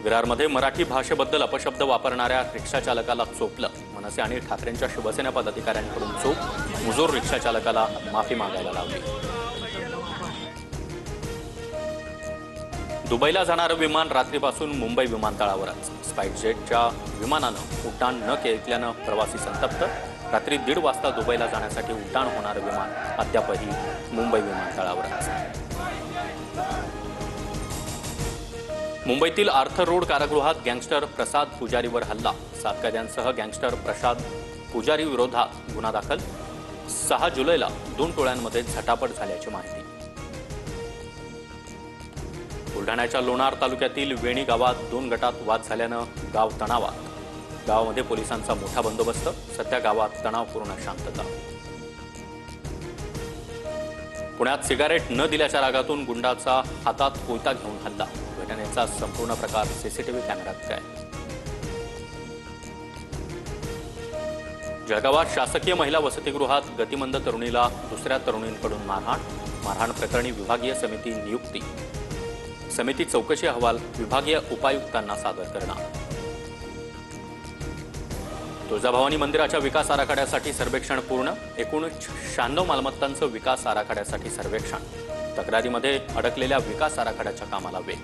विरारमध्ये मराठी भाषेबद्दल अपशब्द वापरणाऱ्या रिक्षा चालकाला चोपलं। मनसे आणि ठाकरेंच्या शिवसेना पदाधिकाऱ्यांकडून चोप। मुजोर रिक्षा चालकाला माफी मागायला लावली। दुबईला जाणारं विमान रात्रीपासून मुंबई विमानतळावरच। स्पाइसजेटच्या विमानानं उड्डाण न केल्यानं प्रवासी संतप्त। रात्री 1:30 वाजता दुबईला जाण्यासाठी उड्डाण होणारं विमान अद्यापही मुंबई विमानतळावरच। मुंबईतील आर्थर रोड कारागृहात गँगस्टर प्रसाद पुजारीवर हल्ला। 7 कैद्यांसह गँगस्टर प्रसाद पुजारी विरोधात गुन्हा दाखल। 6 जुलैला 2 टोळ्यांमध्ये झटापट झाल्याची माहिती। बुलढाण्याच्या लोणार तालुक्यातील वेणी गावात 2 गटात वाद झाल्यानं गाव तणावात। गावामध्ये पोलिसांचा मोठा बंदोबस्त। सध्या गावात तणावपूर्ण शांतता। पुण्यात सिगारेट न दिल्याच्या रागातून गुंडाचा हातात कोयता घेऊन हल्ला। घटनेचा संपूर्ण प्रकार सीसीटीव्ही कॅमेऱ्यात कैद। जळगावात शासकीय महिला वसतिगृहात गतिमंद तरुणीला दुसऱ्या तरुणींकडून मारहाण प्रकरणी विभागीय समिती नियुक्ती। समिती चौकशी अहवाल विभागीय उपायुक्तांना सादर करणार। तुळजाभवानी मंदिराच्या विकास आराखड्यासाठी सर्वेक्षण पूर्ण। एकूण 96 मालमत्तांचं विकास आराखड्यासाठी सर्वेक्षण। तक्रारीमध्ये अडकलेल्या विकास आराखड्याच्या कामाला वेग।